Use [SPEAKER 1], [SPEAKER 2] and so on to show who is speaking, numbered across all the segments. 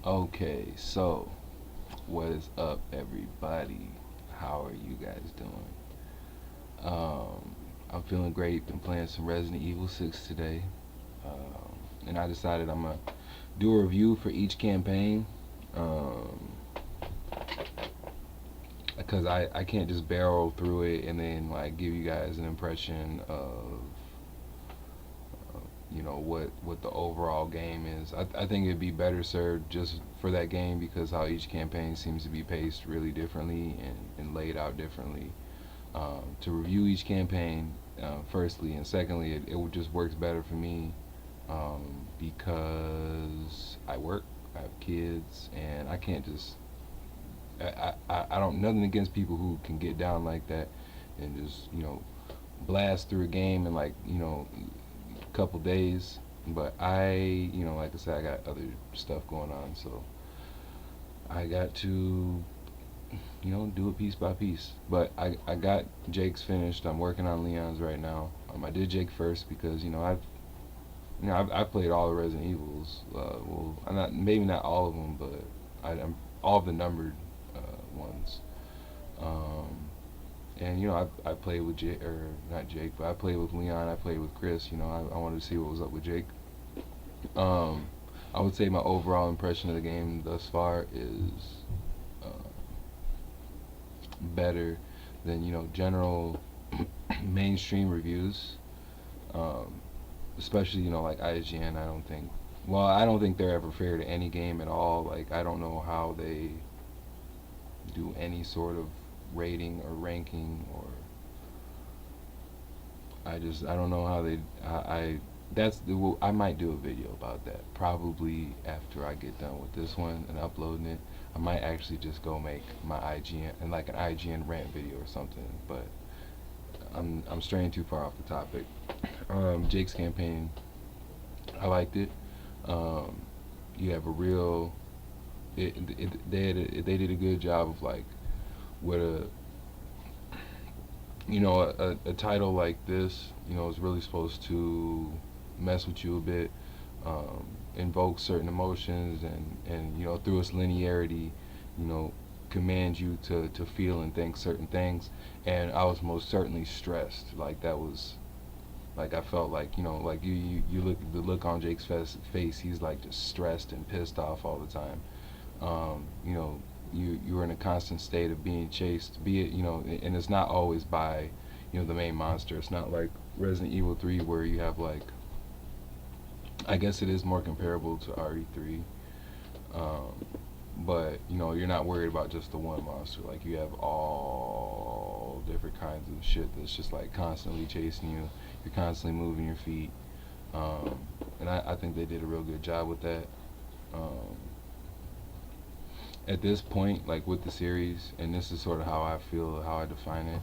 [SPEAKER 1] Okay, so what is up, everybody? How are you guys doing? I'm feeling great. Been playing some Resident Evil 6 today, and I decided I'm gonna do a review for each campaign, um, because I can't just barrel through it and then like give you guys an impression of what the overall game is. I think it'd be better served just for that game because how each campaign seems to be paced really differently and laid out differently. To review each campaign, firstly, and secondly, it just works better for me because I work, I have kids, and I can't just. I don't nothing against people who can get down like that and just blast through a game in like a couple days. But like I said, I got other stuff going on, so I got to do it piece by piece. But I got Jake's finished. I'm working on Leon's right now. I did Jake first because I've played all the Resident Evils. Well, I'm not maybe not all of them, but I'm all of the numbered ones. Um, and I played with Jake, or not Jake, but I played with Leon. I played with Chris. I wanted to see what was up with Jake. Um, I would say my overall impression of the game thus far is uh, better than general mainstream reviews, um, especially like IGN. I don't think. Well, I don't think they're ever fair to any game at all. Like I don't know how they do any sort of rating or ranking, or I don't know how they I that's the well, I might do a video about that probably after I get done with this one and uploading it. I might actually just go make my IGN and like an IGN rant video or something, but I'm straying too far off the topic. Jake's campaign, I liked it. Um, you have a real they did a good job of like with a title like this is really supposed to mess with you a bit, invoke certain emotions, and through its linearity, you know command you to feel and think certain things. And I was most certainly stressed. Like that was like I felt like like you look the look on Jake's face. He's like just stressed and pissed off all the time. You know, you're in a constant state of being chased. Be it and it's not always by the main monster. It's not like Resident Evil 3 where you have like I guess it is more comparable to RE3. Um, but you're not worried about just the one monster. Like you have all different kinds of shit that's just like constantly chasing you. You're constantly moving your feet. Um, and I think they did a real good job with that. Um, at this point, like with the series, and this is sort of how I feel, how I define it.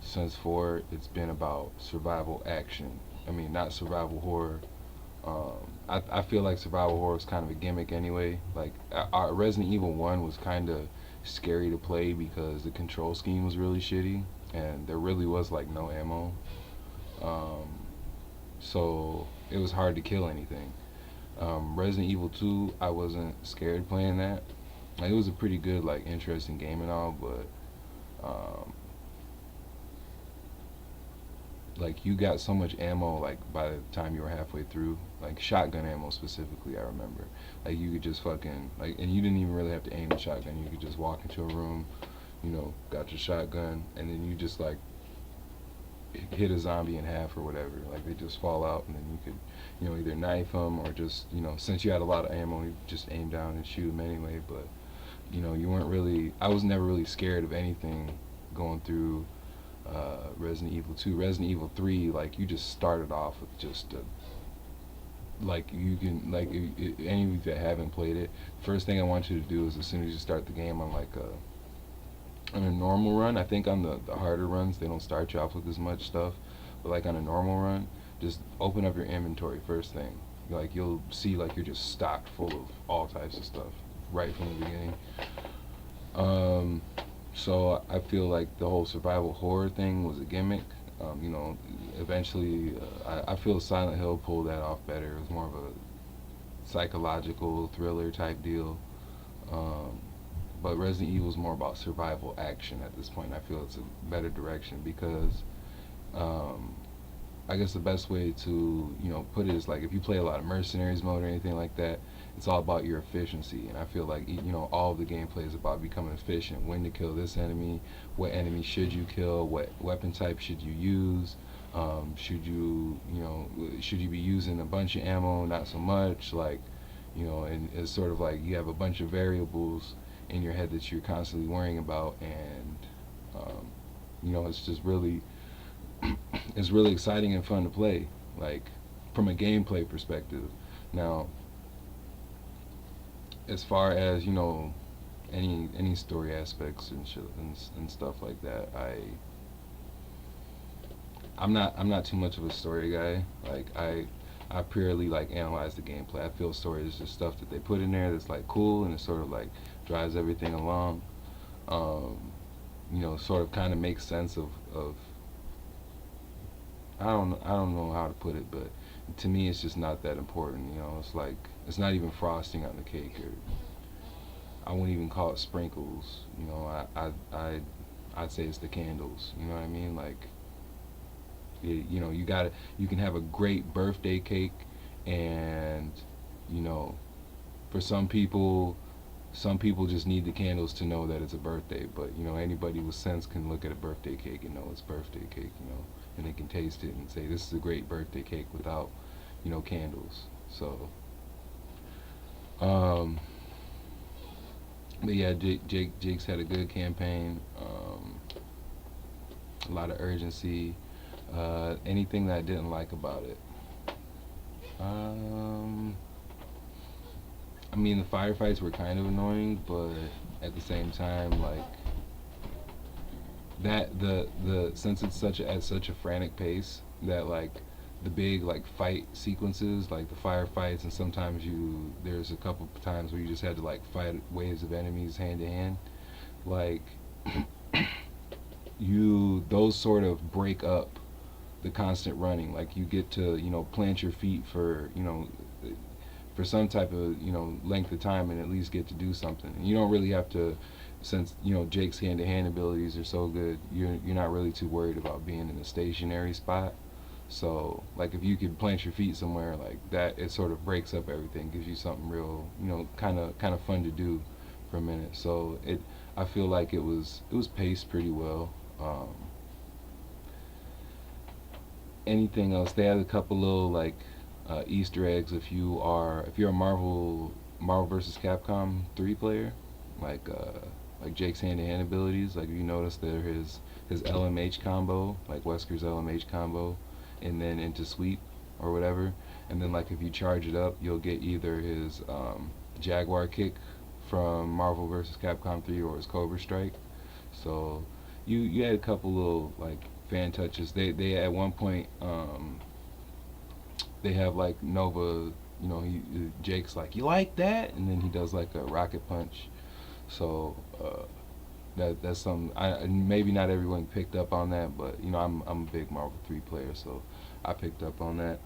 [SPEAKER 1] Since four, it's been about survival action. I mean, not survival horror. I feel like survival horror is kind of a gimmick anyway. Like Resident Evil 1 was kind of scary to play because the control scheme was really shitty and there really was like no ammo. Um, so it was hard to kill anything. Resident Evil 2, I wasn't scared playing that. Like, it was a pretty good, like, interesting game and all, but um, like you got so much ammo like by the time you were halfway through, like shotgun ammo specifically. I remember like you could just fucking like, and you didn't even really have to aim the shotgun. You could just walk into a room, got your shotgun, and then you just like hit a zombie in half or whatever. Like they just fall out, and then you could either knife them or just since you had a lot of ammo, you just aim down and shoot them anyway. But you weren't really. I was never really scared of anything going through Resident Evil 2. Resident Evil 3, like you just started off with just like you can like any of you that haven't played it, first thing I want you to do is as soon as you start the game on like on a normal run. I think on the harder runs they don't start you off with as much stuff, but like on a normal run, just open up your inventory first thing. Like you'll see like you're just stocked full of all types of stuff right from the beginning. Um, so I feel like the whole survival horror thing was a gimmick. Eventually, I feel Silent Hill pulled that off better. It was more of a psychological thriller type deal. Um, but Resident Evil is more about survival action at this point. I feel it's a better direction because um, I guess the best way to put it is like if you play a lot of mercenaries mode or anything like that, it's all about your efficiency. And I feel like all of the gameplay is about becoming efficient. When to kill this enemy, what enemy should you kill, what weapon type should you use. Should you be using a bunch of ammo, not so much, like, and it's sort of like you have a bunch of variables in your head that you're constantly worrying about, and um, it's just really it's really exciting and fun to play, like from a gameplay perspective. Now, as far as any story aspects and shit and stuff like that, I'm not too much of a story guy. Like I purely like analyze the gameplay. I feel story is just stuff that they put in there that's like cool and it sort of like drives everything along. Um, sort of kind of makes sense of I don't know how to put it, but to me it's just not that important. It's like it's not even frosting on the cake, or I wouldn't even call it sprinkles. I'd say it's the candles. You know what I mean? Like you can have a great birthday cake, and you know for some people just need the candles to know that it's a birthday, but anybody with sense can look at a birthday cake and know it's birthday cake, and they can taste it and say this is a great birthday cake without candles. So um but yeah, Jake's had a good campaign, a lot of urgency. Anything that I didn't like about it, um I mean, the firefights were kind of annoying, but at the same time, like the since it's at such a frantic pace that like the big like fight sequences, like the firefights, and sometimes there's a couple times where you just had to like fight waves of enemies hand to hand, like those sort of break up the constant running. Like you get to plant your feet for some type of length of time and at least get to do something. And you don't really have to, since Jake's hand-to-hand abilities are so good. You're not really too worried about being in a stationary spot. So like if you could plant your feet somewhere like that, it sort of breaks up everything, gives you something real, kind of fun to do for a minute. So I feel like it was paced pretty well. Anything else? They had a couple little like Easter eggs if you're a Marvel versus Capcom 3 player, like Jake's hand-to-hand abilities. Like if you notice there his LMH combo, like Wesker's LMH combo, and then into sweep or whatever, and then like if you charge it up, you'll get either his Jaguar kick from Marvel vs. Capcom 3 or his Cobra Strike. So you had a couple little like fan touches. They at one point they have like Nova, Jake's like, you like that, and then he does like a rocket punch. So that's something maybe not everyone picked up on that, but I'm a big Marvel 3 player, so I picked up on that.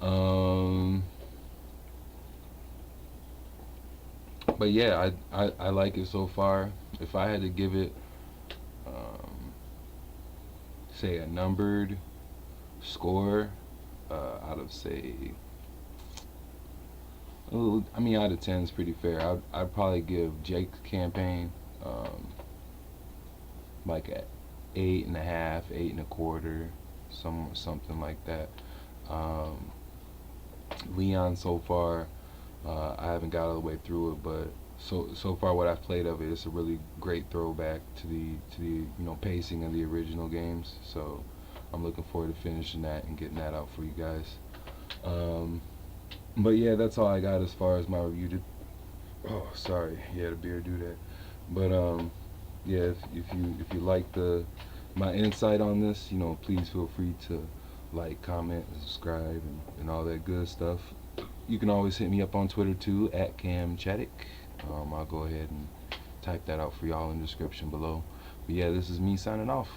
[SPEAKER 1] Um, but yeah, I like it so far. If I had to give it, um, say a numbered score, out of say, oh, I mean, out of 10 is pretty fair. I'd probably give Jake's campaign like a 8.5, 8.25, something like that. Um, Leon so far, I haven't got all the way through it, but so far what I've played of it, it's a really great throwback to the pacing of the original games. So I'm looking forward to finishing that and getting that out for you guys. Um, but yeah, that's all I got as far as my review. Oh, sorry, yeah, the beer do that. But yeah, if you like my insight on this, please feel free to like, comment, and subscribe, and all that good stuff. You can always hit me up on Twitter too, at Cam Chaddick. I'll go ahead and type that out for y'all in the description below. But yeah, this is me signing off.